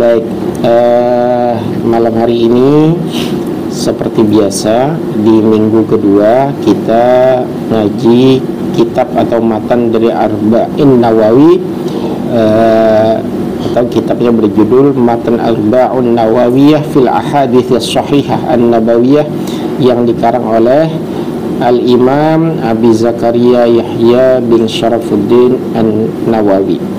Baik, malam hari ini seperti biasa di minggu kedua kita ngaji kitab atau matan dari Arba'in Nawawi, atau kitabnya berjudul Matan Arba'un Nawawiyah fil Ahadits Shahihah An-Nabawiyah yang dikarang oleh Al-Imam Abi Zakaria Yahya bin Syarafuddin An-Nawawi.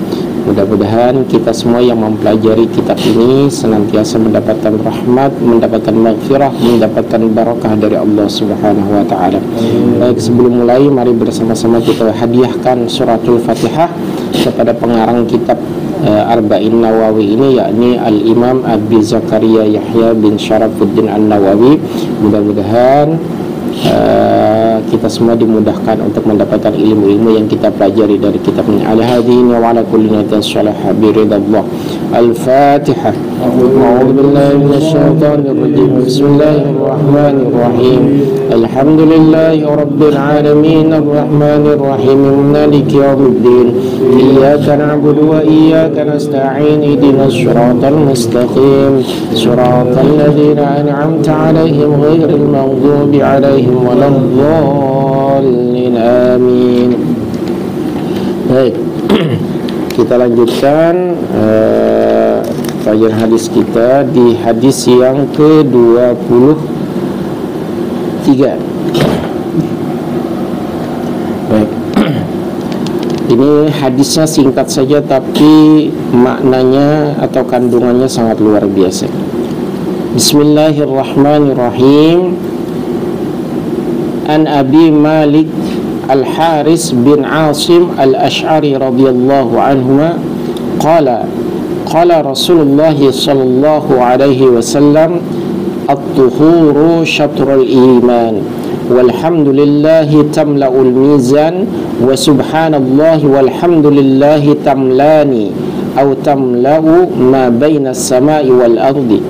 Mudah-mudahan kita semua yang mempelajari kitab ini senantiasa mendapatkan rahmat, mendapatkan maghfirah, mendapatkan barakah dari Allah Subhanahu wa taala. Baik, sebelum mulai mari bersama-sama kita hadiahkan suratul Fatihah kepada pengarang kitab Arba'in Nawawi ini, yakni Al-Imam Abi Zakaria Yahya bin Syarafuddin An-Nawawi. Mudah-mudahan kita semua dimudahkan untuk mendapatkan ilmu-ilmu yang kita pelajari dari kitab ini. Ala hadhihi wa ala kulli niyatin salihah bi ridallah. Al-Fatihah. A'udzu billahi minasyaitonir rajim. Bismillahirrahmanirrahim. Alhamdulillahi rabbil alamin arrahmanir rahim maliki yaumiddin. Iyyaka na'budu wa iyyaka nasta'in. Ihdinas siratal mustaqim. Siratal ladzina an'amta 'alaihim ghairil maghdubi 'alaihim waladdallin. Amin. Baik, kita lanjutkan kajian hadis kita di hadis yang ke-23. Baik. Ini hadisnya singkat saja tapi maknanya atau kandungannya sangat luar biasa. Bismillahirrahmanirrahim. An Abi Malik Al-Haris bin Asim Al-Ash'ari radhiyallahu anhuma qala qala Rasulullah sallallahu alaihi wasallam at-tuhuru syatrul iman walhamdulillahi tamla'ul mizan wa subhanallahi walhamdulillahi tamlani aw tamla'u ma baina as-sama'i wal ardi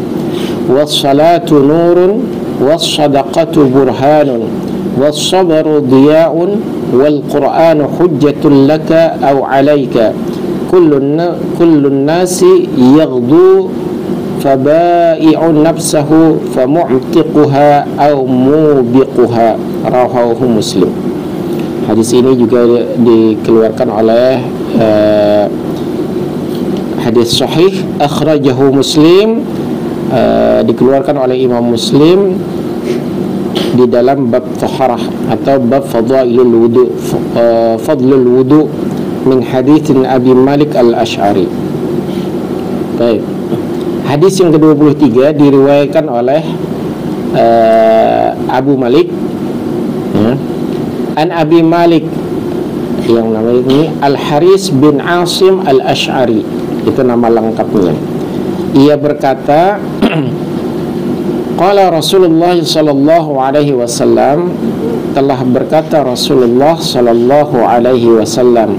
was-salatu nurun was-sadaqatu burhanun was-sabru diya'un wal-Qur'anu hujjatun laka aw 'alaika kullun nasi yaghdu fabai'un nafsahu famu'tiquha aw mubiquha. Rawahu Muslim. Hadis ini juga dikeluarkan oleh hadis sahih akhrajahu Muslim, dikeluarkan oleh Imam Muslim di dalam bab taharah atau bab fadlul wudu min hadits Abi Malik Al-Ash'ari. Baik. Hadis yang ke-23 diriwayatkan oleh Abu Malik, ya. An Abi Malik yang namanya ini Al-Haris bin Asim Al-Ash'ari, itu nama lengkapnya. Ia berkata qala Rasulullah sallallahu alaihi wasallam, telah berkata Rasulullah sallallahu alaihi wasallam,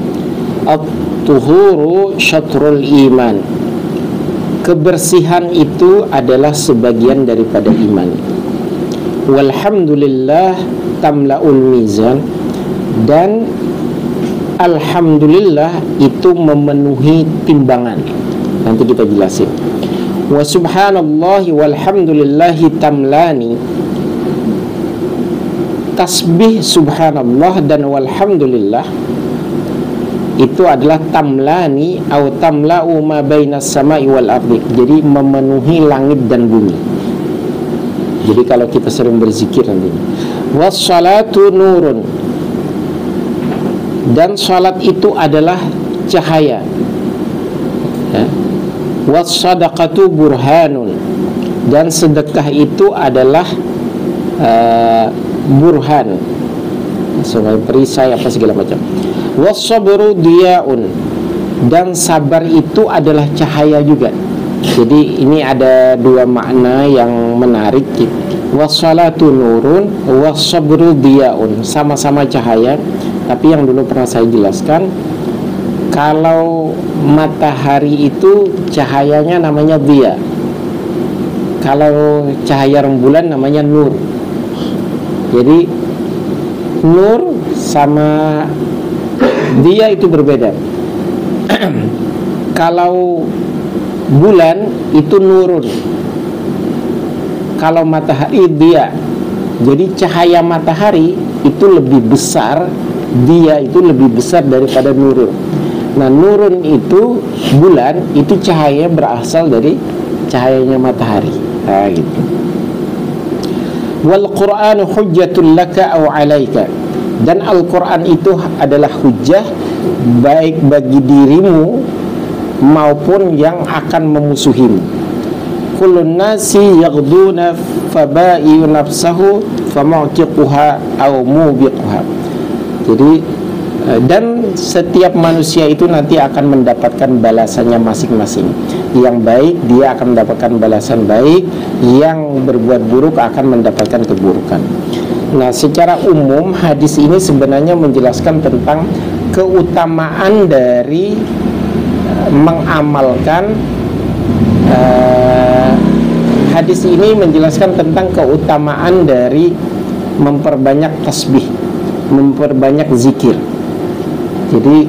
at-tuhuru syatrul iman, kebersihan itu adalah sebagian daripada iman. Walhamdulillah tamla'ul mizan, dan alhamdulillah itu memenuhi timbangan. Nanti kita jelasin. Wa subhanallahi walhamdulillahi tamlani, tasbih subhanallah dan walhamdulillah itu adalah tamlani atau tamla'u ma bainas sama'i wal ardi, jadi memenuhi langit dan bumi. Jadi kalau kita sering berzikir nanti. Wassalatu nurun, dan salat itu adalah cahaya, ya. Wassadaqatu burhanun, dan sedekah itu adalah burhan, sebagai perisai apa segala macam. Wassabru diya'un, dan sabar itu adalah cahaya juga. Jadi ini ada dua makna yang menarik. Wassalatu nurun, wassabru diya'un, sama-sama cahaya. Tapi yang dulu pernah saya jelaskan, kalau matahari itu cahayanya namanya diya, kalau cahaya rembulan namanya nur. Jadi nur sama dia itu berbeda. Kalau bulan itu nurun. Kalau matahari dia, jadi cahaya matahari itu lebih besar, dia itu lebih besar daripada nurun. Nah, nurun itu bulan, itu cahaya berasal dari cahayanya matahari. Nah, gitu. Wal Qur'anu hujjatul laka aw 'alaika. Dan Al-Qur'an itu adalah hujjah baik bagi dirimu maupun yang akan memusuhimu. Kullun nasi yaghduna faba'i nafsahu famu'tiquha aw mubiquha. Jadi dan setiap manusia itu nanti akan mendapatkan balasannya masing-masing. Yang baik dia akan mendapatkan balasan baik, yang berbuat buruk akan mendapatkan keburukan. Nah, secara umum hadis ini sebenarnya menjelaskan tentang keutamaan dari mengamalkan. Hadis ini menjelaskan tentang keutamaan dari memperbanyak tasbih, memperbanyak zikir. Jadi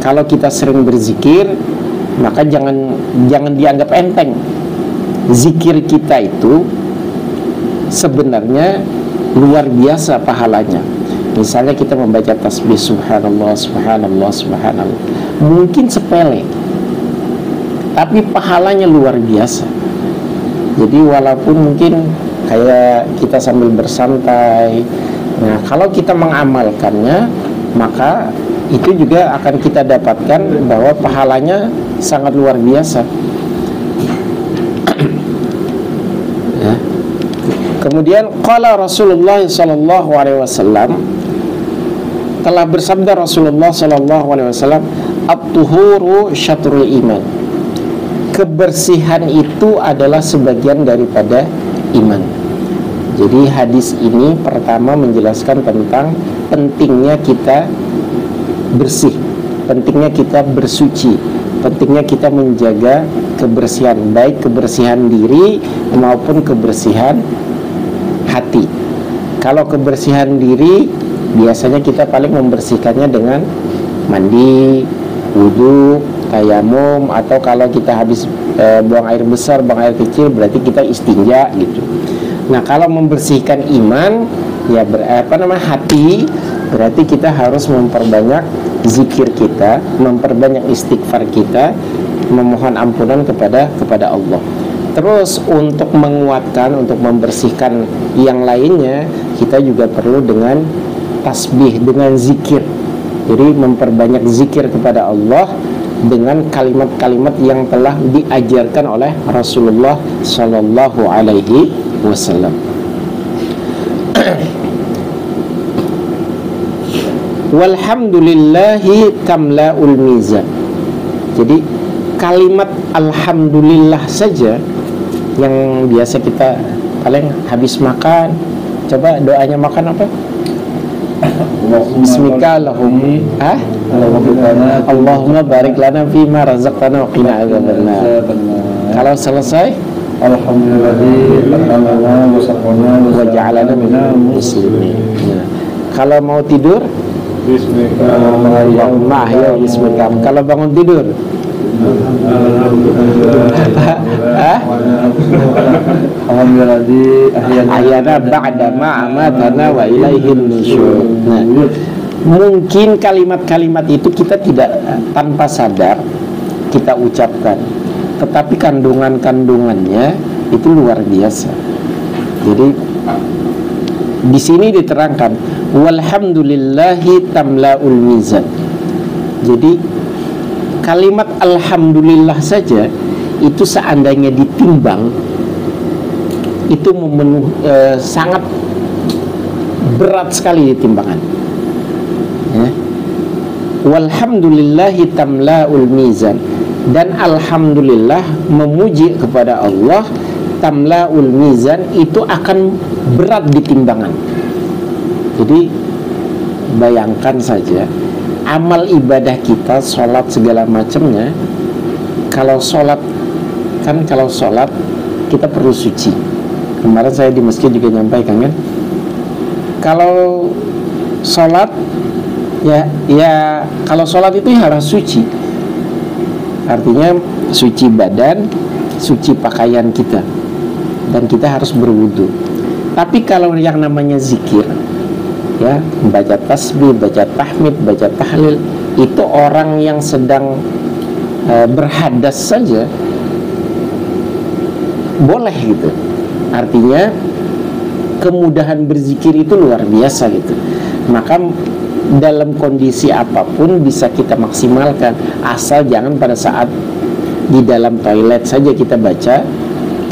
kalau kita sering berzikir, maka jangan dianggap enteng. Zikir kita itu sebenarnya luar biasa pahalanya. Misalnya kita membaca tasbih subhanallah, subhanallah, subhanallah, mungkin sepele, tapi pahalanya luar biasa. Jadi walaupun mungkin kayak kita sambil bersantai, nah kalau kita mengamalkannya, maka itu juga akan kita dapatkan bahwa pahalanya sangat luar biasa. Ya. Kemudian qala Rasulullah sallallahu alaihi wasallam, telah bersabda Rasulullah sallallahu alaihi wasallam, at-tuhuru syatrul iman. Kebersihan itu adalah sebagian daripada iman. Jadi hadis ini pertama menjelaskan tentang pentingnya kita bersih, pentingnya kita bersuci, pentingnya kita menjaga kebersihan, baik kebersihan diri maupun kebersihan hati. Kalau kebersihan diri, biasanya kita paling membersihkannya dengan mandi, wudu, tayamum, atau kalau kita habis buang air besar, buang air kecil, berarti kita istinja gitu. Nah, kalau membersihkan iman, ya hati, berarti kita harus memperbanyak zikir kita, memperbanyak istighfar kita, memohon ampunan kepada Allah. Terus untuk menguatkan, untuk membersihkan yang lainnya, kita juga perlu dengan tasbih, dengan zikir. Jadi memperbanyak zikir kepada Allah dengan kalimat-kalimat yang telah diajarkan oleh Rasulullah Sallallahu Alaihi Wasallam. Walhamdulillahi tamla'ul mizan. Jadi kalimat alhamdulillah saja yang biasa kita paling habis makan, coba doanya makan apa? Bismillahirrahmanirrahim. Allahumma barik lana fima razaqtana wa qina adzabannar. Kalau selesai, alhamdulillahi wa ja'alana minal muslimin. Kalau mau tidur, bismillahirrahmanirrahim. Kalau bangun tidur, ahyana ba'da ma'amatana wa ilaihin nusyur. Nah, mungkin kalimat-kalimat itu kita tidak tanpa sadar kita ucapkan, tetapi kandungan-kandungannya itu luar biasa. Jadi di sini diterangkan walhamdulillahi tamla'ul mizan. Jadi kalimat alhamdulillah saja itu seandainya ditimbang itu sangat berat sekali di timbangan. Ya. Walhamdulillahi tamla'ul mizan, dan alhamdulillah memuji kepada Allah, tamla'ul mizan itu akan berat di timbangan. Jadi bayangkan saja amal ibadah kita, sholat segala macamnya. Kalau sholat kita perlu suci. Kemarin saya di masjid juga nyampaikan kan, kalau sholat ya kalau sholat itu harus suci, Artinya suci badan, suci pakaian kita, dan kita harus berwudu. Tapi kalau yang namanya zikir, ya, baca tasbih, baca tahmid, baca tahlil, itu orang yang sedang berhadas saja boleh gitu. Artinya kemudahan berzikir itu luar biasa gitu. Maka dalam kondisi apapun bisa kita maksimalkan, asal jangan pada saat di dalam toilet saja kita baca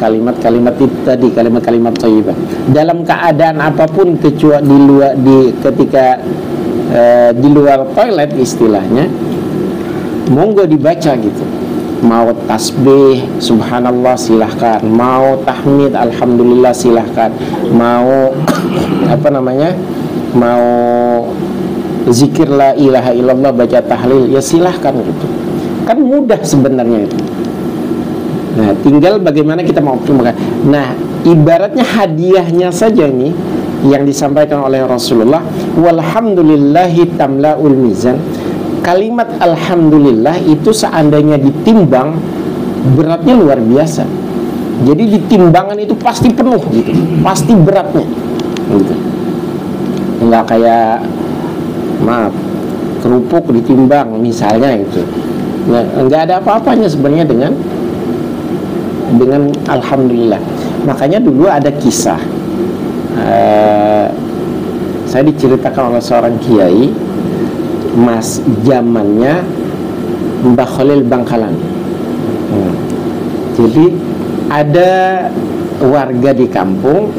kalimat-kalimat itu tadi, kalimat-kalimat thayyibah. Dalam keadaan apapun kecuali ketika di luar toilet istilahnya, monggo dibaca gitu. Mau tasbih subhanallah silahkan, mau tahmid alhamdulillah silahkan, mau mau zikir la ilaha illallah, baca tahlil, ya silahkan gitu. Kan mudah sebenarnya itu. Nah, tinggal bagaimana kita mau optimalkan. Nah, ibaratnya hadiahnya saja nih yang disampaikan oleh Rasulullah, walhamdulillahi tamla'ul mizan. Kalimat alhamdulillah itu seandainya ditimbang, beratnya luar biasa. Jadi di timbangan itu pasti penuh gitu, pasti beratnya gitu. Enggak kayak kerupuk ditimbang misalnya itu. Nah, enggak ada apa-apanya sebenarnya dengan alhamdulillah. Makanya dulu ada kisah, saya diceritakan oleh seorang kiai, zamannya Mbah Khalil Bangkalan. Jadi ada warga di kampung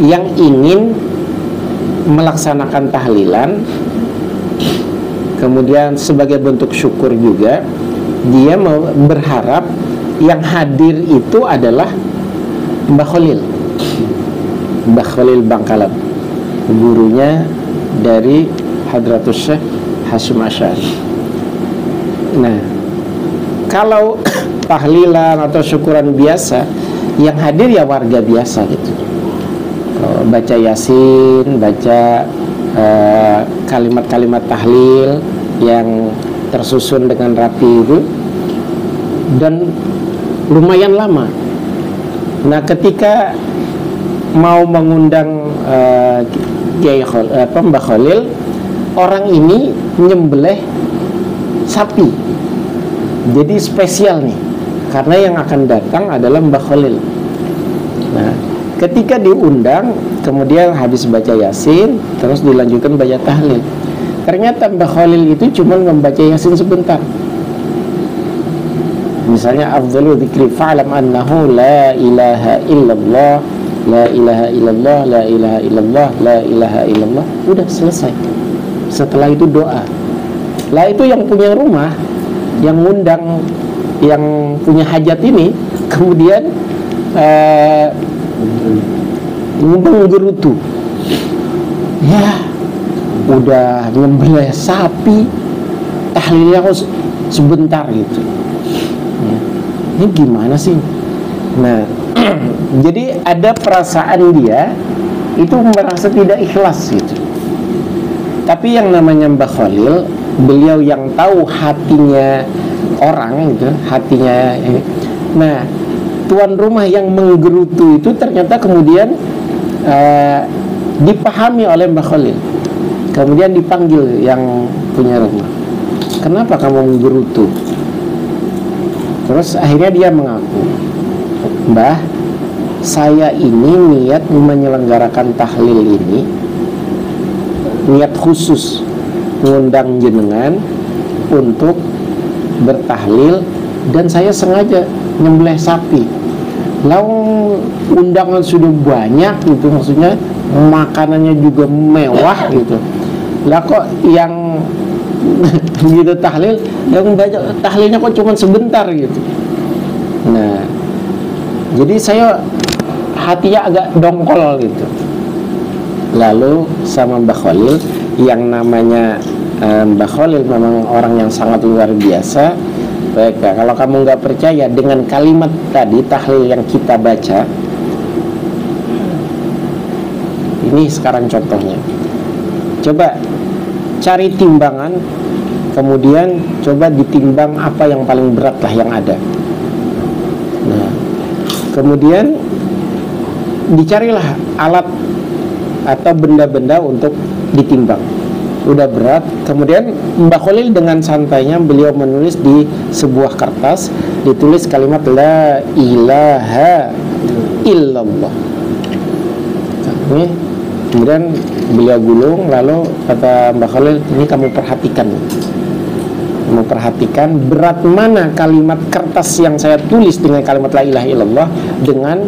yang ingin melaksanakan tahlilan, kemudian sebagai bentuk syukur juga dia berharap yang hadir itu adalah Mbah Khalil Bangkalan, gurunya dari Hadratus Syekh Hasyim Asy'ari. Nah, kalau tahlilan atau syukuran biasa, yang hadir ya warga biasa gitu. Baca yasin, baca kalimat-kalimat tahlil yang tersusun dengan rapi itu, dan lumayan lama. Nah, ketika mau mengundang Mbah Khalil, orang ini nyembelih sapi. Jadi spesial nih, karena yang akan datang adalah Mbah Khalil. Nah, ketika diundang, kemudian habis baca yasin, terus dilanjutkan baca tahlil. Ternyata Mbah Khalil itu cuma membaca yasin sebentar. Misalnya afdhalu dzikri fa'lam annahu la ilaha illallah, la ilaha illallah, la ilaha illallah, la ilaha illallah. Udah selesai. Setelah itu doa. Lah itu yang punya rumah, yang ngundang, yang punya hajat ini, kemudian menggerutu. Ya, udah nyembelih sapi, tahlilnya kok sebentar gitu. Ini gimana sih? Nah, jadi ada perasaan dia itu merasa tidak ikhlas gitu. Tapi yang namanya Mbah Khalil, beliau yang tahu hatinya orang gitu, hatinya ini. Nah, tuan rumah yang menggerutu itu ternyata kemudian dipahami oleh Mbah Khalil. Kemudian dipanggil yang punya rumah. Kenapa kamu menggerutu? Terus akhirnya dia mengaku, Mbah, saya ini niat menyelenggarakan tahlil ini, niat khusus mengundang jenengan untuk bertahlil, dan saya sengaja nyembelih sapi. Lalu undangan sudah banyak gitu, maksudnya makanannya juga mewah gitu. Lah kok yang gitu tahlil, yang baca tahlilnya kok cuma sebentar gitu. Nah, jadi saya hatinya agak dongkol gitu. Lalu sama Mbah Khalil, yang namanya Mbah Khalil memang orang yang sangat luar biasa. Baik, kalau kamu nggak percaya dengan kalimat tadi tahlil yang kita baca, ini sekarang contohnya. Coba cari timbangan Kemudian coba ditimbang apa yang paling berat lah yang ada. Nah, kemudian dicarilah alat atau benda-benda untuk ditimbang. Udah berat, kemudian Mbah Khalil dengan santainya beliau menulis di sebuah kertas, ditulis kalimat la ilaha illallah. Ini kemudian beliau gulung, lalu kata Mbah Khalil, ini kamu perhatikan berat mana kalimat kertas yang saya tulis dengan kalimat la ilaha illallah dengan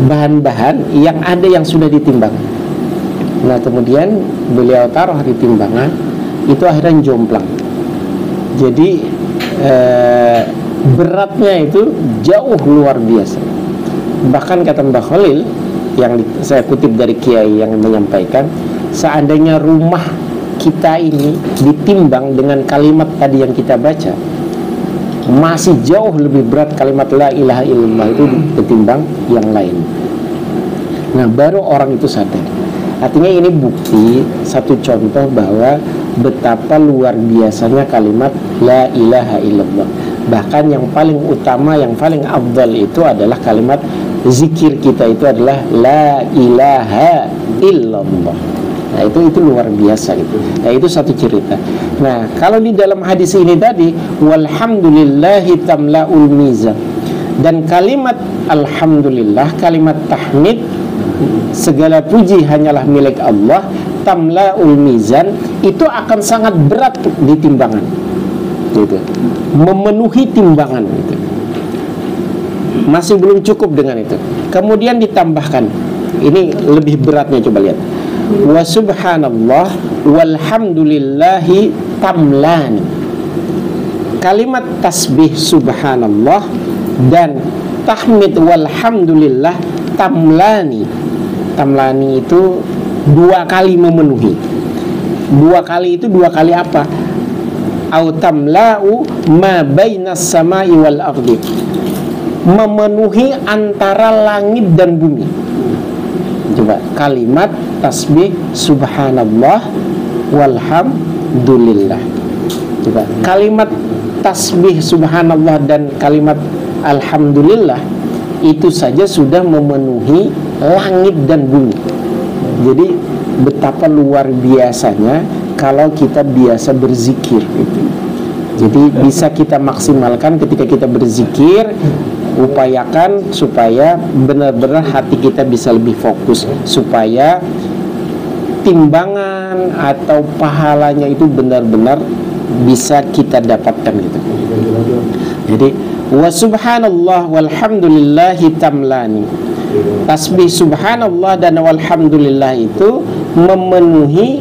bahan-bahan yang ada yang sudah ditimbang. Nah, kemudian beliau taruh di timbangan, itu akhirnya jomplang. Jadi beratnya itu jauh luar biasa. Bahkan kata Mbah Khalil, yang saya kutip dari kiai yang menyampaikan, seandainya rumah kita ini ditimbang dengan kalimat tadi yang kita baca, masih jauh lebih berat kalimat la ilaha illallah itu ketimbang yang lain. Nah, baru orang itu sadar. Artinya ini bukti, satu contoh bahwa betapa luar biasanya kalimat la ilaha illallah. Bahkan yang paling utama, yang paling afdal itu adalah kalimat zikir kita itu adalah la ilaha illallah. Nah, itu luar biasa gitu. Nah, itu satu cerita. Nah, kalau di dalam hadis ini tadi, walhamdulillahi tamla'ul mizan, dan kalimat alhamdulillah, kalimat tahmid, segala puji hanyalah milik Allah, tamla'ul mizan, itu akan sangat berat di timbangan gitu. Memenuhi timbangan gitu. Masih belum cukup dengan itu. Kemudian ditambahkan, ini lebih beratnya, coba lihat. Wa subhanallah walhamdulillahi tamlani. Kalimat tasbih subhanallah dan tahmid walhamdulillah tamlani. Tamlani itu dua kali memenuhi. Dua kali itu dua kali apa? Au tamla'u ma bainas samai wal ardi. Memenuhi antara langit dan bumi. Coba kalimat tasbih subhanallah walhamdulillah. Coba kalimat tasbih subhanallah dan kalimat alhamdulillah itu saja sudah memenuhi langit dan bumi. Jadi betapa luar biasanya kalau kita biasa berzikir gitu. Jadi bisa kita maksimalkan ketika kita berzikir. Upayakan supaya benar-benar hati kita bisa lebih fokus, supaya timbangan atau pahalanya itu benar-benar bisa kita dapatkan gitu. Jadi wa subhanallah walhamdulillahi tamlani. Tasbih subhanallah dan walhamdulillah itu memenuhi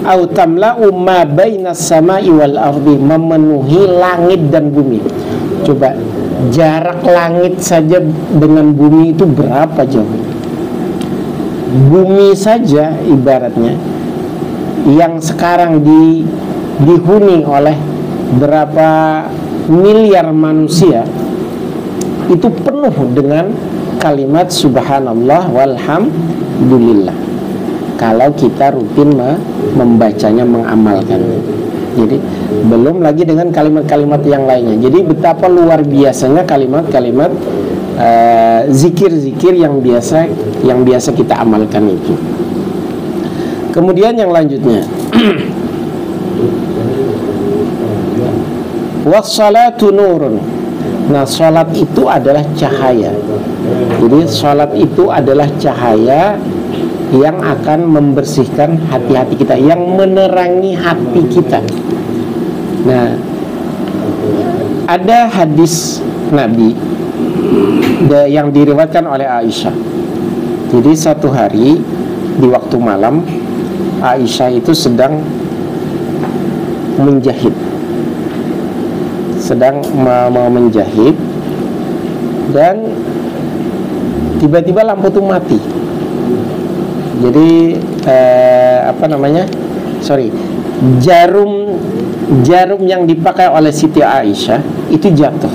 au tamla'u ma bainas samai wal ardi, memenuhi langit dan bumi. Coba jarak langit saja dengan bumi itu berapa jauh? Bumi saja ibaratnya yang sekarang dihuni oleh berapa miliar manusia itu penuh dengan kalimat subhanallah walhamdulillah kalau kita rutin membacanya, mengamalkan. Jadi belum lagi dengan kalimat-kalimat yang lainnya. Jadi betapa luar biasanya kalimat-kalimat zikir-zikir yang biasa kita amalkan itu. Kemudian yang lanjutnya, wassalatu nurun. Nah, salat itu adalah cahaya. Jadi salat itu adalah cahaya yang akan membersihkan hati-hati kita, yang menerangi hati kita. Nah, ada hadis Nabi yang diriwayatkan oleh Aisyah. Jadi satu hari di waktu malam, Aisyah itu sedang menjahit, mau menjahit, dan tiba-tiba lampu itu mati. Jadi jarum yang dipakai oleh Siti Aisyah itu jatuh.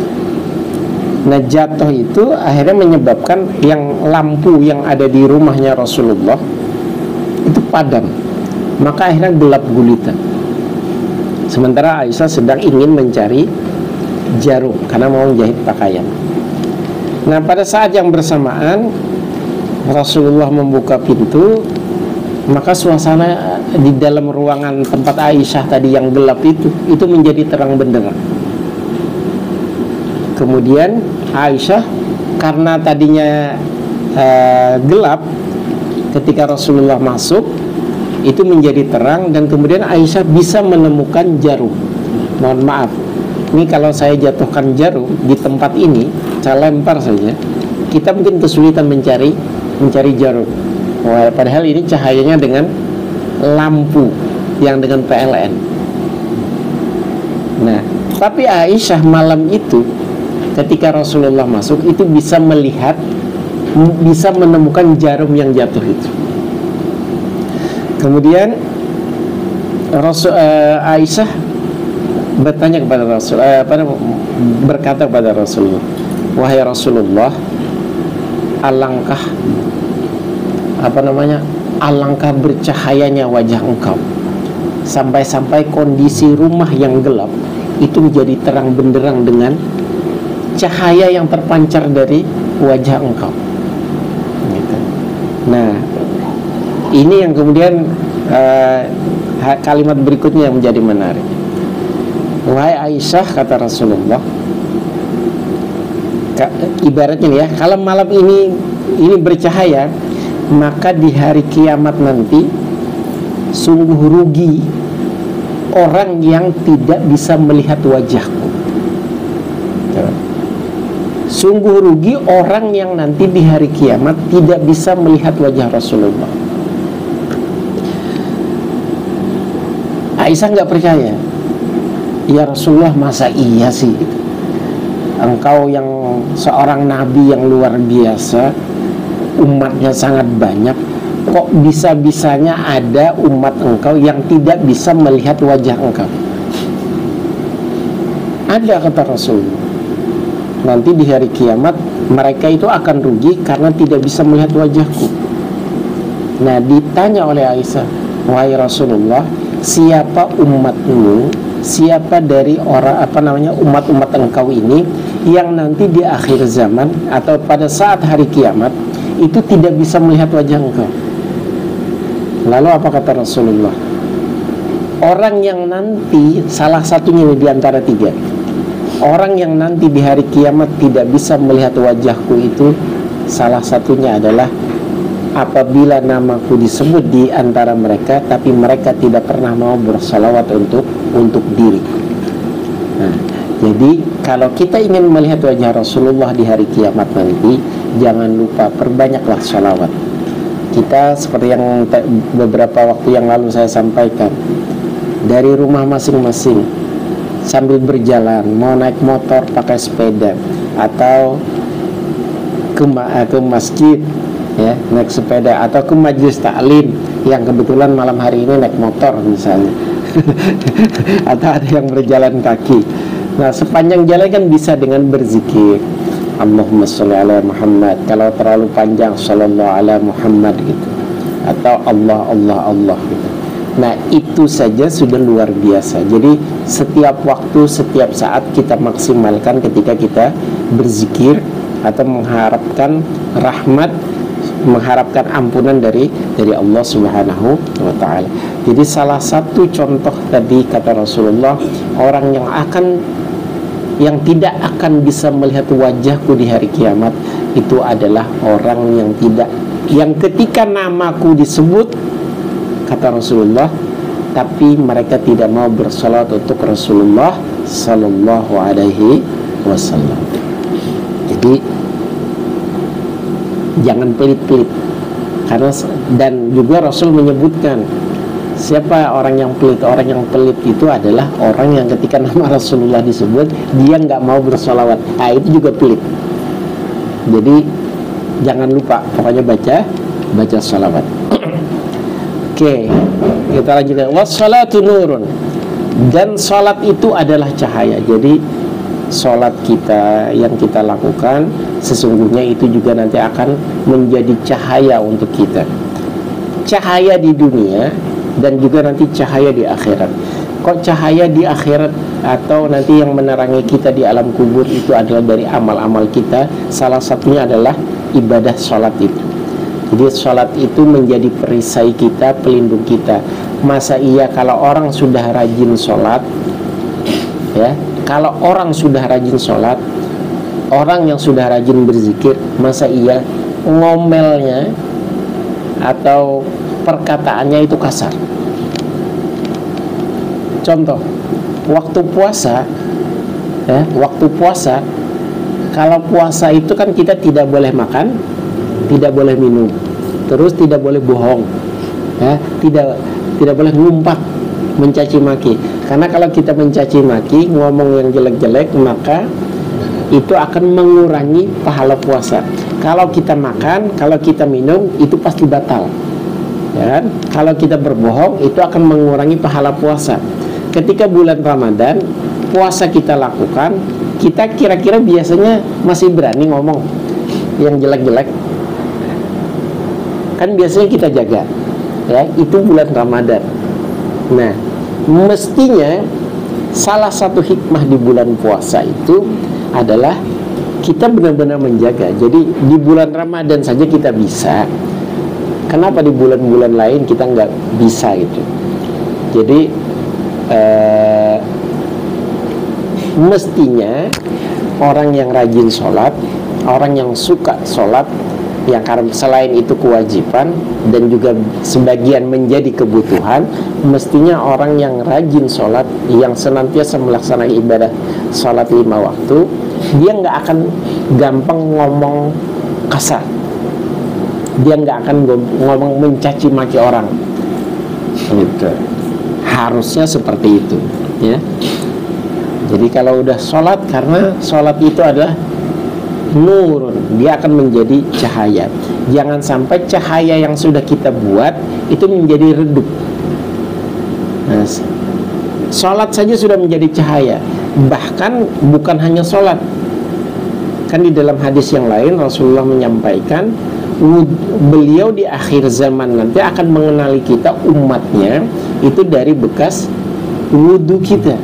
Nah, jatuh itu akhirnya menyebabkan yang lampu yang ada di rumahnya Rasulullah itu padam. Maka akhirnya gelap gulita. Sementara Aisyah sedang ingin mencari jarum karena mau menjahit pakaian. Nah, pada saat yang bersamaan Rasulullah membuka pintu, maka suasana di dalam ruangan tempat Aisyah tadi yang gelap itu menjadi terang benderang. Kemudian Aisyah, karena tadinya gelap, ketika Rasulullah masuk itu menjadi terang, dan kemudian Aisyah bisa menemukan jarum. Mohon maaf, ini kalau saya jatuhkan jarum di tempat ini, saya lempar saja, kita mungkin kesulitan mencari jarum. Wah, padahal ini cahayanya dengan lampu yang dengan PLN. Nah, tapi Aisyah malam itu ketika Rasulullah masuk itu bisa melihat, bisa menemukan jarum yang jatuh itu. Kemudian Aisyah bertanya kepada Rasul, berkata kepada Rasulullah, wahai Rasulullah, alangkah bercahayanya wajah engkau, sampai-sampai kondisi rumah yang gelap itu menjadi terang benderang dengan cahaya yang terpancar dari wajah engkau. Gitu. Nah, ini yang kemudian kalimat berikutnya yang menjadi menarik. Wahai Aisyah, kata Rasulullah, ibaratnya ya, kalau malam ini bercahaya, maka di hari kiamat nanti sungguh rugi orang yang tidak bisa melihat wajahku. Sungguh rugi orang yang nanti di hari kiamat tidak bisa melihat wajah Rasulullah. Aisyah nggak percaya. Ya Rasulullah, masa iya sih? Engkau yang seorang nabi yang luar biasa, umatnya sangat banyak, kok bisa-bisanya ada umat engkau yang tidak bisa melihat wajah engkau? Ada, kata Rasulullah. Nanti di hari kiamat mereka itu akan rugi karena tidak bisa melihat wajahku. Nah, ditanya oleh Aisyah, wahai Rasulullah, siapa umatmu, siapa dari umat-umat engkau ini yang nanti di akhir zaman atau pada saat hari kiamat itu tidak bisa melihat wajah engkau? Lalu apa kata Rasulullah? Orang yang nanti, salah satunya di antara tiga, orang yang nanti di hari kiamat tidak bisa melihat wajahku itu, salah satunya adalah apabila namaku disebut di antara mereka, tapi mereka tidak pernah mau bersalawat untuk diri. Nah, jadi kalau kita ingin melihat wajah Rasulullah di hari kiamat nanti, jangan lupa perbanyaklah salawat. Kita seperti yang beberapa waktu yang lalu saya sampaikan, dari rumah masing-masing sambil berjalan, mau naik motor, pakai sepeda, atau ke masjid, ya, naik sepeda, atau ke majelis taklim yang kebetulan malam hari ini naik motor misalnya atau ada yang berjalan kaki. Nah, sepanjang jalan kan bisa dengan berzikir, Allahumma sholli ala Muhammad, kalau terlalu panjang sallallahu ala Muhammad gitu, atau Allah gitu. Nah, itu saja sudah luar biasa. Jadi setiap waktu, setiap saat kita maksimalkan ketika kita berzikir atau mengharapkan rahmat, mengharapkan ampunan dari Allah Subhanahu wa ta'ala. Jadi salah satu contoh tadi kata Rasulullah, orang yang tidak akan bisa melihat wajahku di hari kiamat itu adalah orang yang ketika namaku disebut, kata Rasulullah, tapi mereka tidak mau bersalawat untuk Rasulullah sallallahu alaihi wasallam. Jadi jangan pelit-pelit, karena dan juga Rasul menyebutkan siapa orang yang pelit. Orang yang pelit itu adalah orang yang ketika nama Rasulullah disebut dia nggak mau bersalawat. Ah, itu juga pelit. Jadi jangan lupa, pokoknya baca salawat. Oke, kita lanjutkan. Wassalatu nurun, dan salat itu adalah cahaya. Jadi salat kita yang kita lakukan sesungguhnya itu juga nanti akan menjadi cahaya untuk kita, cahaya di dunia dan juga nanti cahaya di akhirat. kok cahaya di akhirat atau nanti yang menerangi kita di alam kubur itu adalah dari amal-amal kita. Salah satunya adalah ibadah sholat itu. Jadi sholat itu menjadi perisai kita, pelindung kita. Masa iya kalau orang sudah rajin sholat, ya, kalau orang sudah rajin sholat, orang yang sudah rajin berzikir, masa iya ngomelnya atau perkataannya itu kasar? Contoh, waktu puasa, ya, waktu puasa, kalau puasa itu kan kita tidak boleh makan, tidak boleh minum, terus tidak boleh bohong, ya, tidak boleh ngumpat, mencaci maki. Karena kalau kita mencaci maki, ngomong yang jelek-jelek, maka itu akan mengurangi pahala puasa. Kalau kita makan, kalau kita minum, itu pasti batal, ya kan? Kalau kita berbohong, itu akan mengurangi pahala puasa. Ketika bulan Ramadan, puasa kita lakukan, kita kira-kira biasanya masih berani ngomong yang jelek-jelek. Kan biasanya kita jaga, ya, itu bulan Ramadan. Nah, mestinya salah satu hikmah di bulan puasa itu adalah kita benar-benar menjaga. Jadi di bulan Ramadan saja kita bisa, kenapa di bulan-bulan lain kita nggak bisa gitu? Jadi mestinya orang yang rajin sholat, orang yang suka sholat, yang karena selain itu kewajiban dan juga sebagian menjadi kebutuhan, mestinya orang yang rajin sholat, yang senantiasa melaksanakan ibadah sholat 5 waktu, dia nggak akan gampang ngomong kasar, dia nggak akan ngomong mencaci maki orang gitu. Harusnya seperti itu, ya. Jadi kalau udah sholat, karena sholat itu adalah nurun, dia akan menjadi cahaya. Jangan sampai cahaya yang sudah kita buat itu menjadi redup. Nah, sholat saja sudah menjadi cahaya. Bahkan bukan hanya sholat. Kan di dalam hadis yang lain Rasulullah menyampaikan, beliau di akhir zaman nanti akan mengenali kita umatnya itu dari bekas wudhu kita.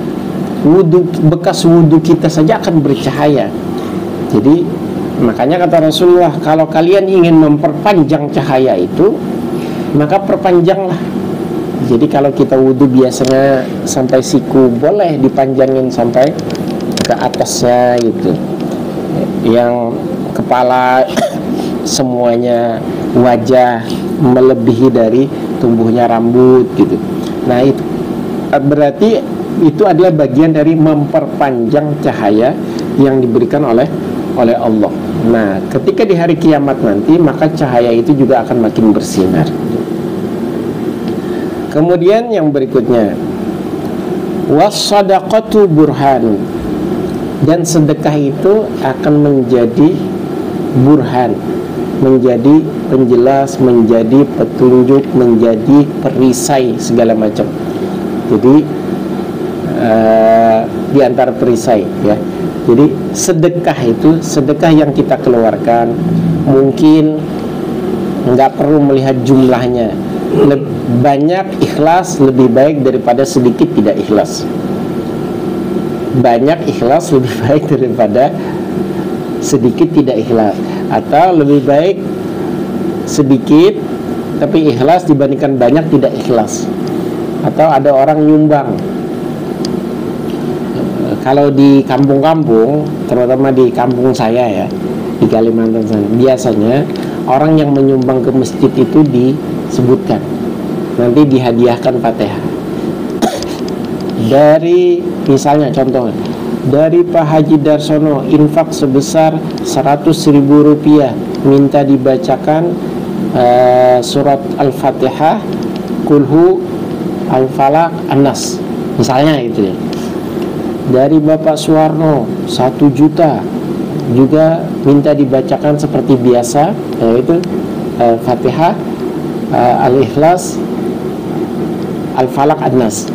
Bekas wudhu kita saja akan bercahaya. Jadi makanya kata Rasulullah, kalau kalian ingin memperpanjang cahaya itu, maka perpanjanglah. Jadi kalau kita wudhu biasanya sampai siku, boleh dipanjangin sampai ke atasnya gitu. Yang kepala semuanya, wajah melebihi dari tumbuhnya rambut gitu. Nah, itu berarti itu adalah bagian dari memperpanjang cahaya yang diberikan oleh Allah. Nah, ketika di hari kiamat nanti, maka cahaya itu juga akan makin bersinar. Kemudian yang berikutnya, was-shadaqatu burhan, dan sedekah itu akan menjadi burhan, menjadi penjelas, menjadi petunjuk, menjadi perisai segala macam. Jadi di antara perisai, ya. Jadi sedekah itu, sedekah yang kita keluarkan mungkin nggak perlu melihat jumlahnya. Banyak ikhlas lebih baik daripada sedikit tidak ikhlas. Banyak ikhlas lebih baik daripada sedikit tidak ikhlas. Atau lebih baik sedikit tapi ikhlas dibandingkan banyak tidak ikhlas. Atau ada orang nyumbang. Kalau di kampung-kampung, terutama di kampung saya ya, di Kalimantan sana, biasanya orang yang menyumbang ke masjid itu disebutkan, nanti dihadiahkan Fatihah. Dari misalnya contoh, dari Pak Haji Darsono infak sebesar 100.000 rupiah, minta dibacakan surat Al-Fatihah, Kulhu, Al-Falaq, An-Nas, misalnya itu ya. Dari Bapak Suwarno 1 juta juga minta dibacakan seperti biasa, yaitu Fatihah, Al-Ikhlas, Al-Falaq, An-Nas.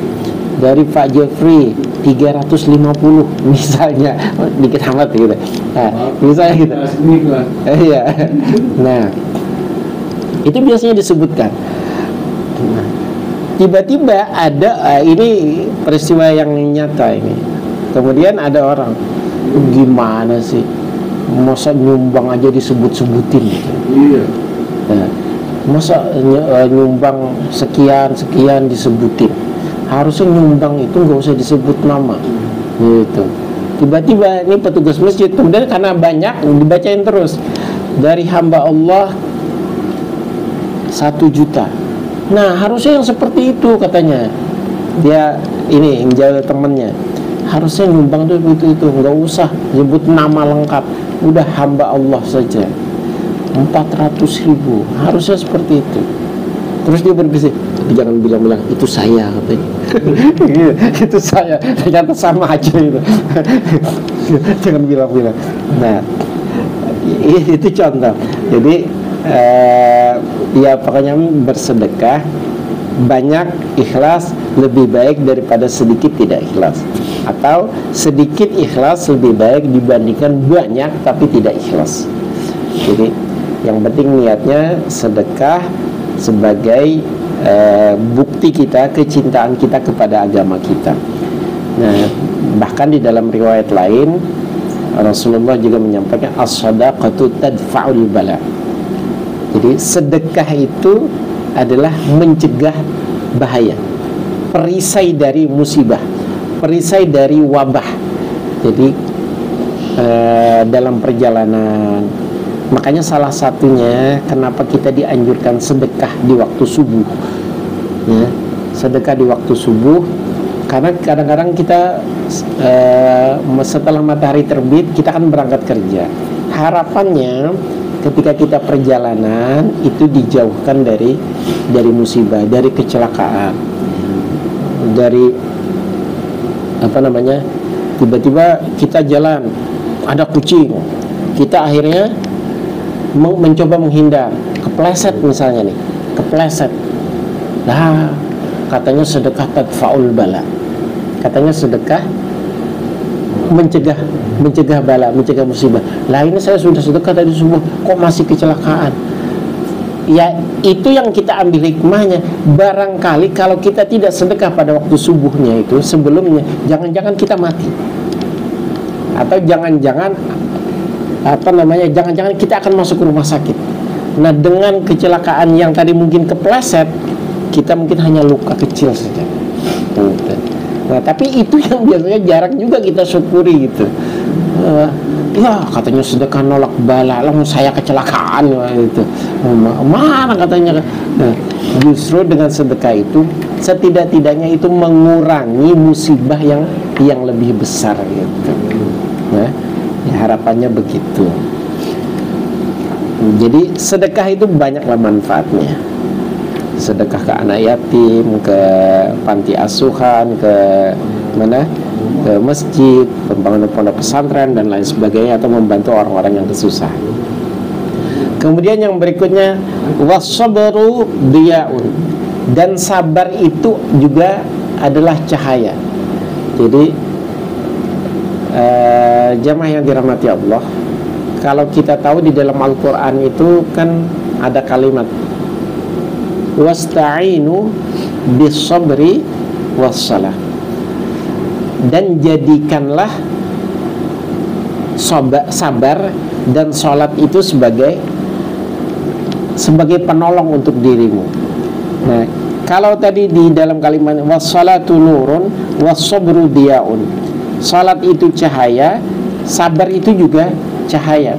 Dari Pak Jeffrey 350 misalnya, dikit amat gitu. Nah, misalnya gitu. Iya. Nah, itu biasanya disebutkan. Nah, tiba-tiba ada ini peristiwa yang nyata ini. Kemudian ada orang, gimana sih, masa nyumbang aja disebut-sebutin gitu. Iya. Nah, masa nyumbang sekian disebutin, harusnya nyumbang itu nggak usah disebut nama gitu. Tiba-tiba ini petugas masjid, kemudian karena banyak dibacain terus, dari hamba Allah 1 juta. Nah harusnya yang seperti itu katanya. Dia ini menjawab temennya, harusnya nyumbang tuh itu nggak usah sebut nama lengkap, udah hamba Allah saja 400.000, harusnya seperti itu. Terus dia berpikir, jangan bilang-bilang itu saya katanya. Itu saya, ternyata sama aja itu. Jangan bilang-bilang. Nah itu contoh. Jadi ya pokoknya bersedekah banyak ikhlas lebih baik daripada sedikit tidak ikhlas, atau sedikit ikhlas lebih baik dibandingkan banyak tapi tidak ikhlas. Jadi yang penting niatnya sedekah sebagai bukti kita, kecintaan kita kepada agama kita. Nah bahkan di dalam riwayat lain Rasulullah juga menyampaikan as-shadaqatu tadfa'ul bala. Jadi sedekah itu adalah mencegah bahaya, perisai dari musibah, perisai dari wabah. Jadi dalam perjalanan, makanya salah satunya kenapa kita dianjurkan sedekah di waktu subuh, ya, sedekah di waktu subuh, karena kadang-kadang kita setelah matahari terbit kita akan berangkat kerja. Harapannya ketika kita perjalanan itu dijauhkan dari musibah, dari kecelakaan, dari tiba-tiba kita jalan ada kucing, kita akhirnya mencoba menghindar, kepleset misalnya nih, kepleset. Nah katanya sedekah tadfa'ul bala, katanya sedekah mencegah bala, mencegah musibah. Lah ini saya sudah sedekah tadi subuh, kok masih kecelakaan? Ya itu yang kita ambil hikmahnya. Barangkali kalau kita tidak sedekah pada waktu subuhnya itu sebelumnya, jangan-jangan kita mati, atau jangan-jangan jangan-jangan kita akan masuk ke rumah sakit. Nah dengan kecelakaan yang tadi mungkin kepleset, kita mungkin hanya luka kecil saja. Nah tapi itu yang biasanya jarang juga kita syukuri gitu. Ya katanya sedekah nolak bala, lalu saya kecelakaan gitu. Mana katanya. Nah, justru dengan sedekah itu setidak-tidaknya itu mengurangi musibah yang lebih besar gitu. Nah, ya harapannya begitu. Jadi sedekah itu banyaklah manfaatnya. Sedekah ke anak yatim, ke panti asuhan, ke mana, ke masjid, pembangunan pondok pesantren dan lain sebagainya, atau membantu orang-orang yang kesusahan. Kemudian yang berikutnya was-sabru diyaun, dan sabar itu juga adalah cahaya. Jadi jamaah yang dirahmati Allah, kalau kita tahu di dalam Al-Quran itu kan ada kalimat wasta'inu bis-sabri was-salah, dan jadikanlah sabar dan sholat itu sebagai penolong untuk dirimu. Nah, kalau tadi di dalam kalimat was-salatu nurun was-sabru diyaun, sholat itu cahaya, sabar itu juga cahaya.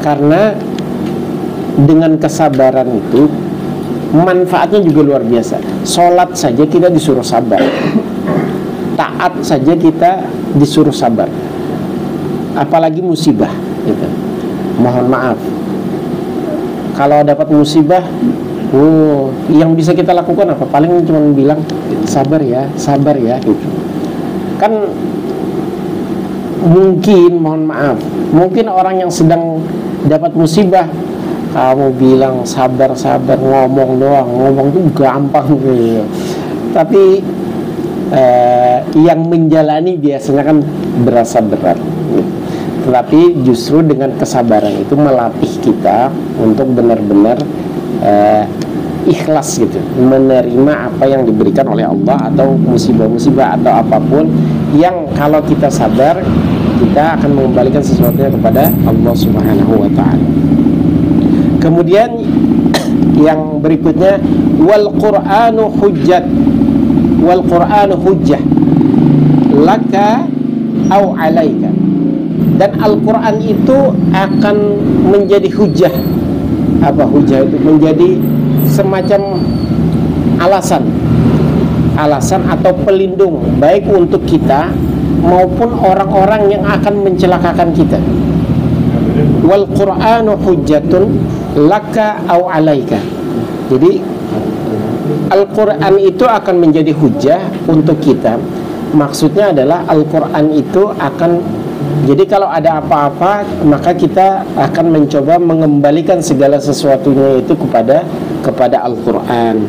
Karena dengan kesabaran itu manfaatnya juga luar biasa. Sholat saja kita disuruh sabar, taat saja kita disuruh sabar, apalagi musibah gitu. Mohon maaf, kalau dapat musibah, yang bisa kita lakukan apa? Paling cuma bilang sabar ya gitu. Kan mohon maaf, mungkin orang yang sedang dapat musibah, kamu bilang sabar, ngomong doang, ngomong itu gampang gitu. Tapi yang menjalani biasanya kan berasa berat gitu. Tetapi justru dengan kesabaran itu melatih kita untuk benar-benar ikhlas gitu, menerima apa yang diberikan oleh Allah, atau musibah-musibah atau apapun yang kalau kita sabar, kita akan mengembalikan sesuatunya kepada Allah Subhanahu wa taala. Kemudian yang berikutnya, wal Qur'anu hujjat, wal Qur'anu hujjah laka au alaika. Dan Al-Qur'an itu akan menjadi hujjah. Apa hujjah itu? Menjadi semacam alasan atau pelindung baik untuk kita maupun orang-orang yang akan mencelakakan kita. Wal Qur'anu hujjatun laka au alaika. Jadi Al-Qur'an itu akan menjadi hujjah untuk kita. Maksudnya adalah Al-Qur'an itu akan, jadi kalau ada apa-apa maka kita akan mencoba mengembalikan segala sesuatunya itu kepada Al-Qur'an.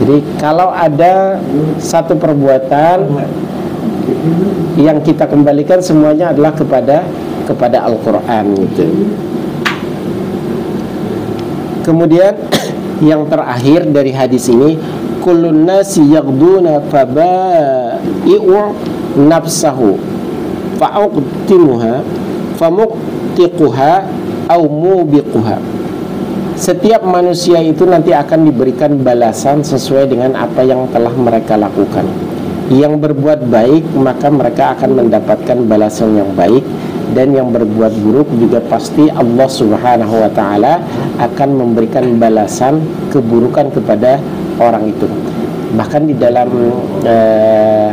Jadi kalau ada satu perbuatan yang kita kembalikan, semuanya adalah kepada Al-Qur'an gitu. Kemudian yang terakhir dari hadis ini, kullun nasi yaghduna fabai'u nafsahu fa'uqtimuha famuqtiquha au mubiquha. Setiap manusia itu nanti akan diberikan balasan sesuai dengan apa yang telah mereka lakukan. Yang berbuat baik maka mereka akan mendapatkan balasan yang baik, dan yang berbuat buruk juga pasti Allah Subhanahu wa taala akan memberikan balasan keburukan kepada orang itu. Bahkan di dalam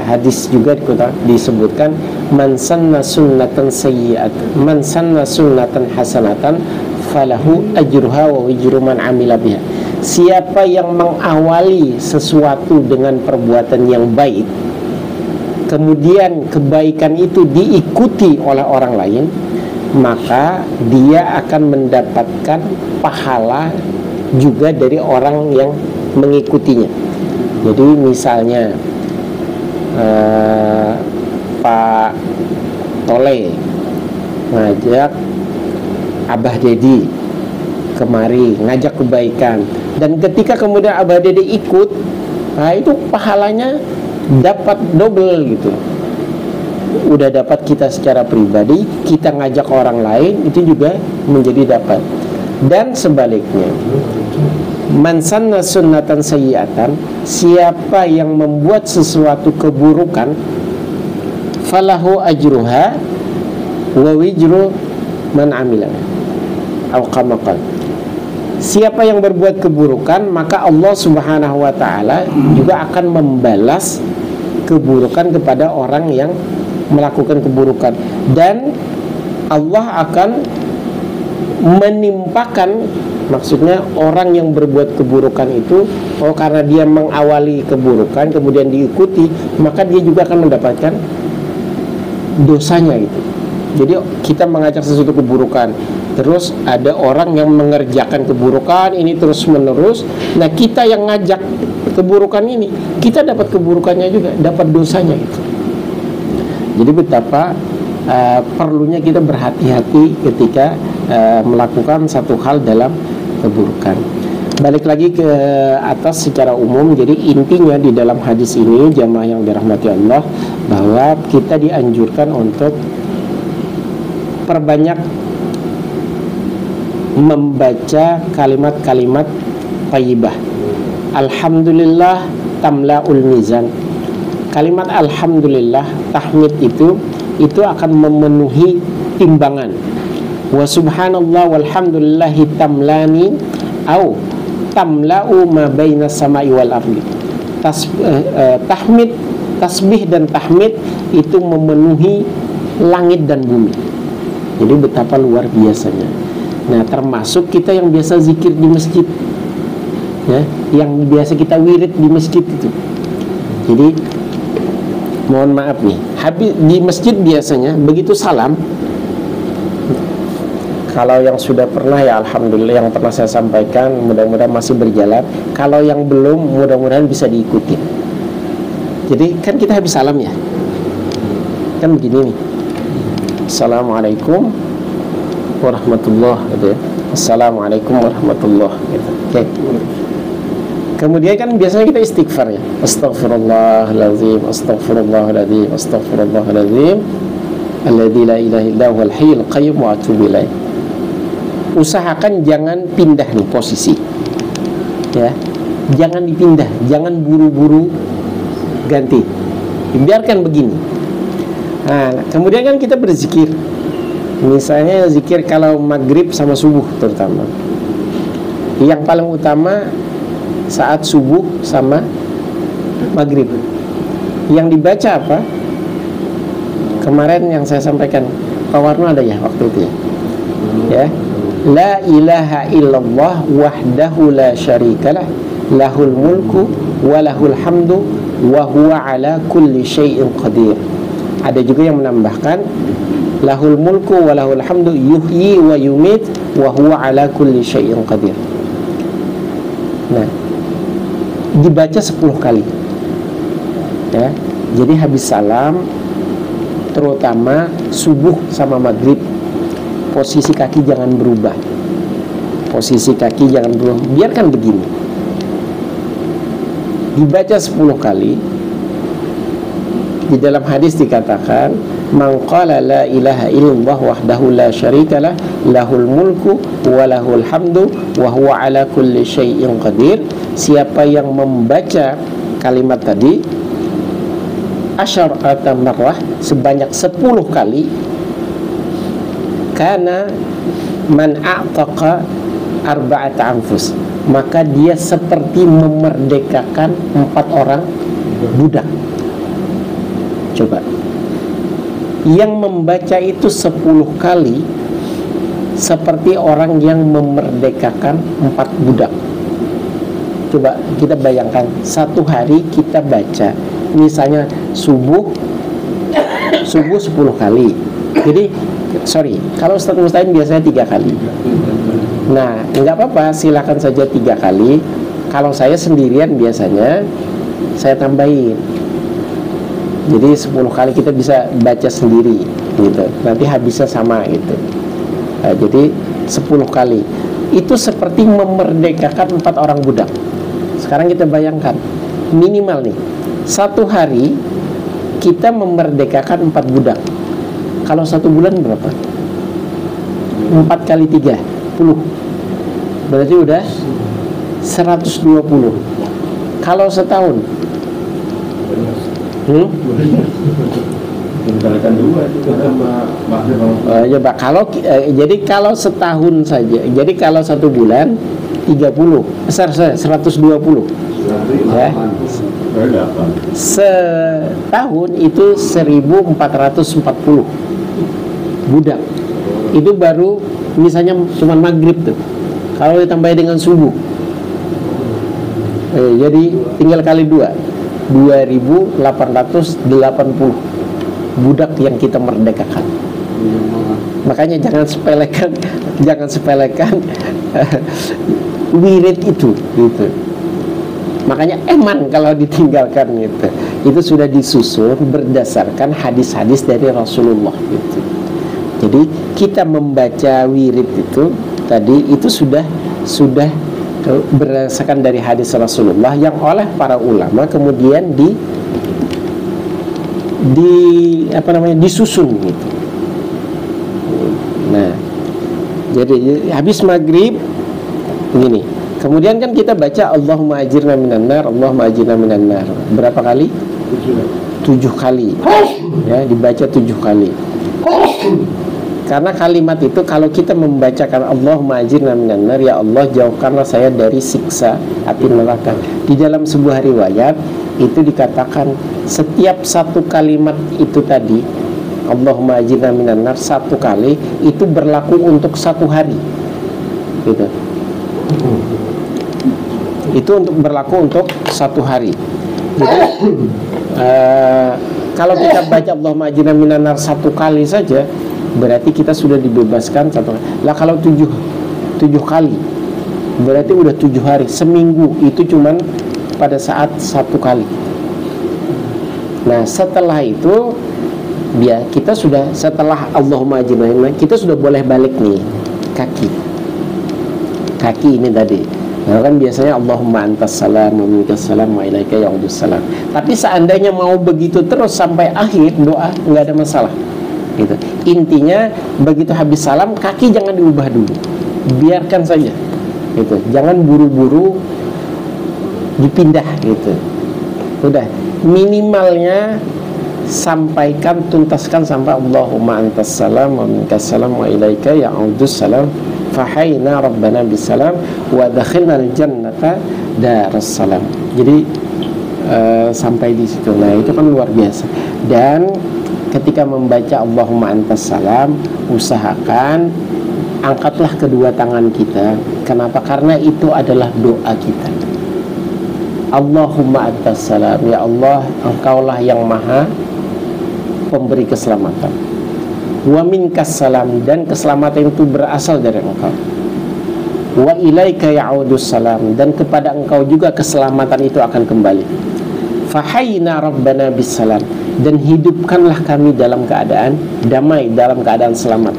hadis juga disebutkan, man sanna sunnatan sayyi'atan, man sanna sunnatan hasanatan falahu ajruha wa wizru man amila biha. Siapa yang mengawali sesuatu dengan perbuatan yang baik, kemudian kebaikan itu diikuti oleh orang lain, maka dia akan mendapatkan pahala juga dari orang yang mengikutinya. Jadi misalnya Pak Tole ngajak Abah Dedi kemari, ngajak kebaikan, dan ketika kemudian Abah Dedi ikut, nah itu pahalanya dapat double gitu. Udah dapat kita secara pribadi, kita ngajak orang lain itu juga menjadi dapat. Dan sebaliknya, man sanna sunnatan sayyi'atan, siapa yang membuat sesuatu keburukan, falahu ajruha wa wizru man amila au kama qala. Siapa yang berbuat keburukan, maka Allah Subhanahu wa taala juga akan membalas keburukan kepada orang yang melakukan keburukan, dan Allah akan menimpakan, maksudnya orang yang berbuat keburukan itu, karena dia mengawali keburukan kemudian diikuti, maka dia juga akan mendapatkan dosanya gitu. Jadi kita mengajak sesuatu keburukan, terus ada orang yang mengerjakan keburukan ini terus menerus, nah kita yang ngajak keburukan ini, kita dapat keburukannya juga, dapat dosanya gitu. Jadi betapa perlunya kita berhati-hati ketika melakukan satu hal dalam keburukan. Balik lagi ke atas secara umum, jadi intinya di dalam hadis ini, jamaah yang dirahmati Allah, bahwa kita dianjurkan untuk perbanyak membaca kalimat-kalimat thayyibah. Alhamdulillah tamla'ul mizan. Kalimat alhamdulillah, tahmid itu akan memenuhi timbangan. Wa subhanallah walhamdulillahi tamlani au tamla'u ma baina samai wal ardi. Tahmid, tasbih dan tahmid itu memenuhi langit dan bumi. Jadi betapa luar biasanya. Nah, termasuk kita yang biasa zikir di masjid, ya, yang biasa kita wirid di masjid itu. Jadi mohon maaf nih, habis di masjid biasanya begitu salam, kalau yang sudah pernah ya alhamdulillah, yang pernah saya sampaikan mudah-mudahan masih berjalan. Kalau yang belum, mudah-mudahan bisa diikuti. Jadi kan kita habis salam ya, kan begini nih, assalamualaikum warahmatullah gitu ya. Assalamualaikum warahmatullah gitu. Oke. Kemudian kan biasanya kita istighfar ya. Astaghfirullahaladzim, astaghfirullahaladzim, astaghfirullahaladzim, alladzi la ilaha illa huwal hayyul qayyum wa atubu ilaih. Usahakan jangan pindah nih posisi. Ya. Jangan dipindah, jangan buru-buru ganti. Biarkan begini. Nah, kemudian kan kita berzikir. Misalnya zikir kalau maghrib sama subuh terutama. Yang paling utama saat subuh sama maghrib. Yang dibaca apa? Kemarin yang saya sampaikan, Pak Warno ada ya waktu itu ya. Ya. La ilaha illallah wahdahu la syarikalah, lahul mulku wa lahul hamdu wa huwa ala kulli syai'in qadir. Ada juga yang menambahkan lahul mulku wa lahul hamdu yuhyi wa yumit wa huwa ala kulli syai'in qadir. Nah, dibaca 10 kali ya. Jadi habis salam, terutama subuh sama maghrib, posisi kaki jangan berubah. Posisi kaki jangan berubah. Biarkan begini. Dibaca 10 kali. Di dalam hadis dikatakan, man qala la ilaha illallah wahdahu la syarikalah, lahul mulku wa lahul hamdu wa huwa ala kulli syai'in qadir. Siapa yang membaca kalimat tadi asyarata marrah, sebanyak 10 kali, kana man a'taqa arba'ata anfus, maka dia seperti memerdekakan 4 orang budak. Coba, yang membaca itu 10 kali seperti orang yang memerdekakan 4 budak. Coba kita bayangkan, satu hari kita baca misalnya subuh 10 kali. Jadi kalau Ustaz Musta'in biasanya 3 kali. Nah, nggak apa-apa, silakan saja 3 kali. Kalau saya sendirian biasanya saya tambahin. Jadi 10 kali kita bisa baca sendiri gitu. Nanti habisnya sama gitu. Nah, jadi 10 kali. Itu seperti memerdekakan 4 orang budak. Sekarang kita bayangkan, minimal nih, satu hari kita memerdekakan 4 budak. Kalau 1 bulan berapa? 4 kali 3, 10. Berarti udah 120. Kalau setahun jadi kalau setahun saja, jadi kalau 1 bulan 30, 120 ya. Setahun itu 1440 budak. Itu baru misalnya cuma maghrib tuh. Kalau ditambah dengan subuh, jadi tinggal kali 2, 2880 budak yang kita merdekakan. Makanya jangan sepelekan wirid itu gitu. Makanya eman kalau ditinggalkan gitu. Itu sudah disusun berdasarkan hadis-hadis dari Rasulullah gitu. Jadi kita membaca wirid itu tadi itu sudah berdasarkan dari hadis Rasulullah yang oleh para ulama kemudian disusun gitu. Nah, jadi habis maghrib begini. Kemudian kan kita baca Allahumma ajirna minan nar, Allahumma ajirna minan nar. Berapa kali? 7 kali. Ya, dibaca 7 kali. Karena kalimat itu kalau kita membacakan Allahumma ajirna minan nar, ya Allah jauhkanlah saya dari siksa api neraka. Di dalam sebuah riwayat itu dikatakan setiap satu kalimat itu tadi Allahumma ajirna minan nar 1 kali itu berlaku untuk 1 hari. Gitu. Itu berlaku untuk 1 hari. Jadi kalau kita baca Allahumma ajirna minan nar 1 kali saja, berarti kita sudah dibebaskan 1 kali. Lah kalau 7 kali, berarti udah 7 hari. Seminggu itu cuman pada saat 1 kali. Nah setelah itu kita sudah, setelah Allahumma ajirna, kita sudah boleh balik nih kaki ini tadi. Nah, kan biasanya Allahumma antas salam wa minkas salam wa ilaika ya'udus salam. Tapi seandainya mau begitu terus sampai akhir doa, nggak ada masalah. Gitu. Intinya begitu habis salam kaki jangan diubah dulu, biarkan saja. Gitu. Jangan buru-buru dipindah gitu. Udah minimalnya sampaikan, tuntaskan sampai Allahumma antas salam wa minkas salam wa ilaika ya'udus salam fahayna rabbana bisalam wa dakhilnal jannata darussalam. Jadi sampai di situ. Nah, itu kan luar biasa. Dan ketika membaca Allahumma antas salam, usahakan angkatlah kedua tangan kita. Kenapa? Karena itu adalah doa kita. Allahumma antas salam, ya Allah, engkaulah yang maha pemberi keselamatan. Wa minkas salam, dan keselamatan itu berasal dari engkau. Wa ilaika ya'udus salam, dan kepada engkau juga keselamatan itu akan kembali. Fahayna rabbana bisalam, dan hidupkanlah kami dalam keadaan damai, dalam keadaan selamat.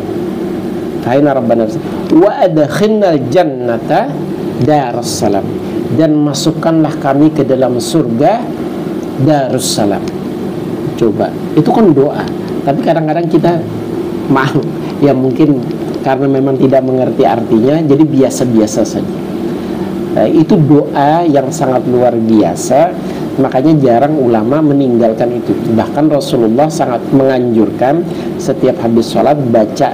Fahayna rabbana bisalam. Wa adkhilnal jannata darussalam, dan masukkanlah kami ke dalam surga darussalam. Coba, itu kan doa. Tapi kadang-kadang kita maaf ya, mungkin karena memang tidak mengerti artinya, jadi biasa-biasa saja. Itu doa yang sangat luar biasa. Makanya jarang ulama meninggalkan itu. Bahkan Rasulullah sangat menganjurkan setiap habis sholat baca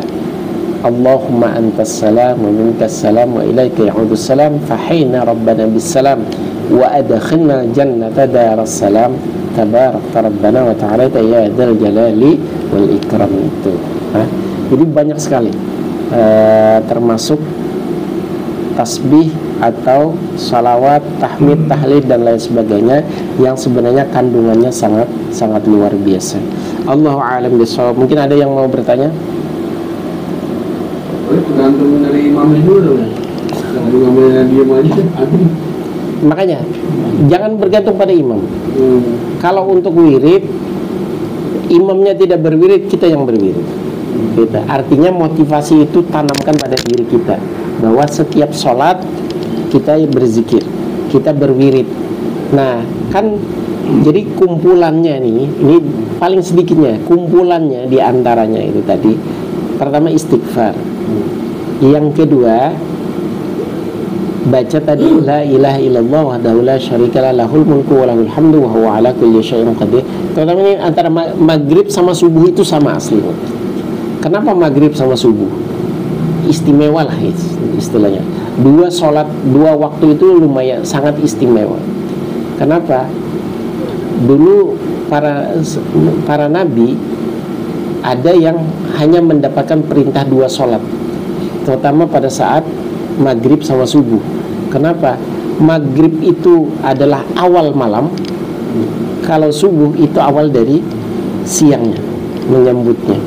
Allahumma antas salam wa minkas salam wa ilaika ya'udus salam fahayna rabbana bisalam wa adkhilna jannata darussalam tabarakta rabbana wa ta'ala ya dzal jalali wal ikram. Itu jadi banyak sekali termasuk tasbih atau salawat, tahmid, tahlil dan lain sebagainya yang sebenarnya kandungannya sangat luar biasa. Allahu a'lam bishawab. Mungkin ada yang mau bertanya? Tergantung dari imamnya dulu. Kalau imamnya diam aja, makanya jangan bergantung pada imam. Kalau untuk wirid, imamnya tidak berwirid, kita yang berwirid. Gitu. Artinya motivasi itu tanamkan pada diri kita, bahwa setiap sholat kita berzikir, kita berwirid. Nah, kan jadi kumpulannya nih, ini paling sedikitnya, kumpulannya diantaranya itu tadi. Pertama istighfar, yang kedua baca tadi la ilaha illallah wahdahu la syarikalah lahul mulku wa lahul hamdu wa huwa ala kulli syai'in qadir. Terutama ini antara maghrib sama subuh itu sama aslinya. Kenapa maghrib sama subuh? Istimewa lah istilahnya. Dua waktu itu lumayan sangat istimewa. Kenapa? Dulu para nabi ada yang hanya mendapatkan perintah 2 sholat, terutama pada saat maghrib sama subuh. Kenapa? Maghrib itu adalah awal malam, kalau subuh itu awal dari siangnya, menyambutnya.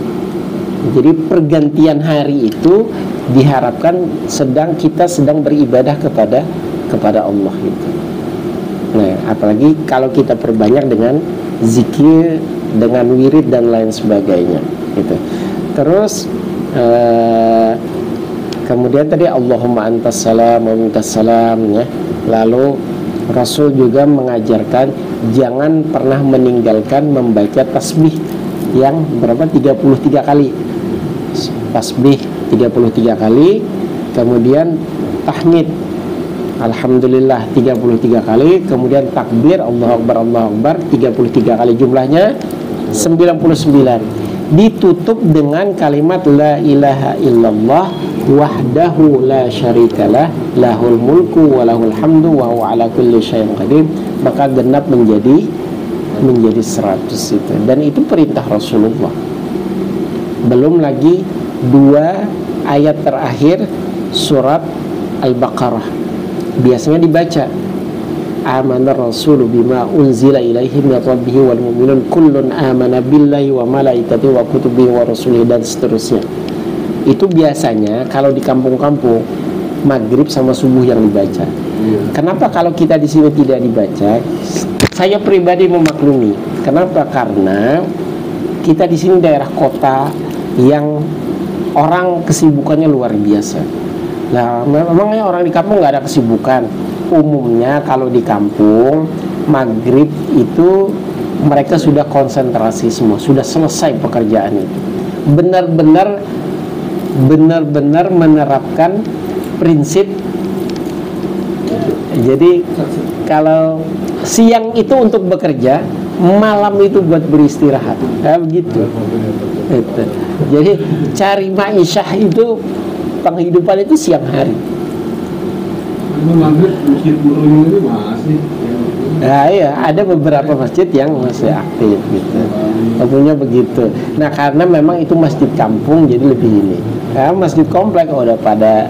Jadi pergantian hari itu diharapkan kita sedang beribadah kepada Allah itu. Nah, apalagi kalau kita perbanyak dengan zikir, dengan wirid dan lain sebagainya gitu. Terus kemudian tadi Allahumma antas salam wa minkas salam ya. Lalu Rasul juga mengajarkan jangan pernah meninggalkan membaca tasbih yang berapa? 33 kali. Tasbih 33 kali, kemudian tahmid alhamdulillah 33 kali, kemudian takbir Allahu Akbar 33 kali, jumlahnya 99. Ditutup dengan kalimat la ilaha illallah wahdahu la syarikalah lahul mulku wa lahul hamdu wa huwa ala kulli syai'in qadir, maka genap menjadi 100 itu. Dan itu perintah Rasulullah. Belum lagi 2 ayat terakhir surat Al-Baqarah biasanya dibaca amanar rasulu bima unzila ilaihi min rabbihi wal mu'minun kullun amana billahi wa malaikatihi wa kutubihi wa rasulihi dan seterusnya. Itu biasanya kalau di kampung-kampung maghrib sama subuh yang dibaca. Kenapa kalau kita di sini tidak dibaca? Saya pribadi memaklumi. Kenapa? Karena kita di sini daerah kota yang orang kesibukannya luar biasa. Nah, memangnya orang di kampung nggak ada kesibukan. Umumnya kalau di kampung maghrib itu mereka sudah konsentrasi semua, sudah selesai pekerjaan itu. Benar-benar menerapkan prinsip. Jadi kalau siang itu untuk bekerja, malam itu buat beristirahat. Ya, begitu. Itu. Jadi cari ma'isyah itu, penghidupan itu siang hari. Maghrib masjid Nurul ini masih. Nah, iya, ada beberapa masjid yang masih aktif gitu. Tentunya begitu. Nah, karena memang itu masjid kampung jadi lebih ini. Ya, masjid komplek udah pada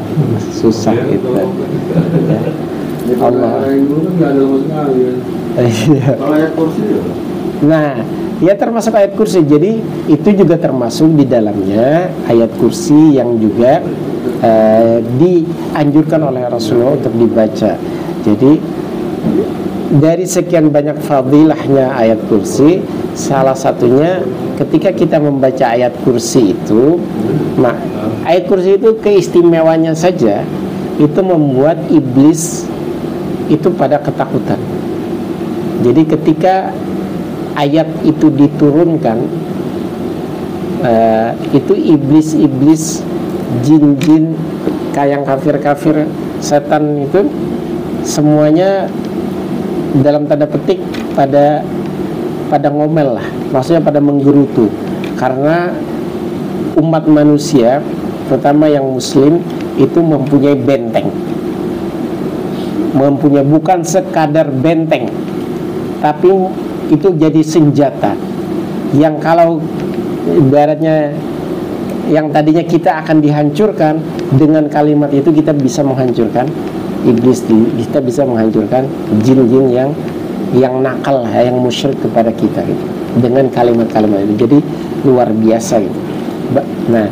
susah gitu. Ya. Allah. Nah, ya termasuk ayat kursi. Jadi itu juga termasuk di dalamnya ayat kursi yang juga dianjurkan oleh Rasulullah untuk dibaca. Jadi dari sekian banyak fadilahnya ayat kursi, salah satunya ketika kita membaca ayat kursi itu, nah ayat kursi itu keistimewanya saja itu membuat iblis itu pada ketakutan. Jadi ketika ayat itu diturunkan, itu iblis-iblis, jin-jin, kayak kafir-kafir, setan itu semuanya dalam tanda petik pada ngomel lah, maksudnya pada menggerutu, karena umat manusia terutama yang muslim itu mempunyai benteng, mempunyai bukan sekadar benteng, tapi itu jadi senjata yang kalau ibaratnya yang tadinya kita akan dihancurkan, dengan kalimat itu kita bisa menghancurkan iblis, kita bisa menghancurkan jin-jin yang nakal, yang musyrik kepada kita gitu, dengan kalimat-kalimat itu. Jadi luar biasa gitu. Nah,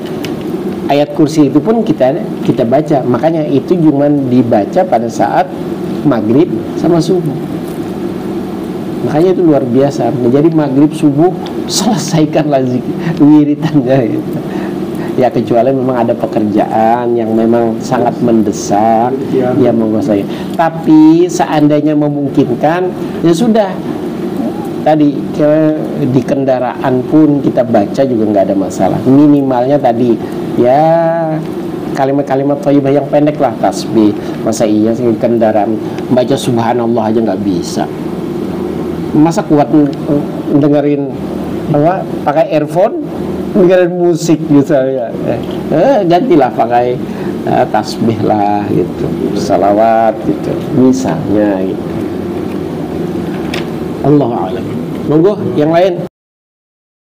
ayat kursi itu pun kita baca, makanya itu cuma dibaca pada saat maghrib sama subuh. Makanya itu luar biasa. Menjadi maghrib subuh selesaikan lagi wiritannya gitu. Ya kecuali memang ada pekerjaan yang memang sangat mendesak, ya menguasai. Tapi seandainya memungkinkan, ya sudah. Tadi di kendaraan pun kita baca juga nggak ada masalah. Minimalnya tadi ya kalimat-kalimat thayyibah yang pendek lah, tasbih. Masa iya sih kendaraan baca subhanallah aja nggak bisa? Masa kuat dengerin apa? Pakai earphone? Dengerin musik misalnya, gantilah pakai tasbih lah gitu, salawat gitu, misalnya gitu. Allahu a'lam. Monggo yang lain.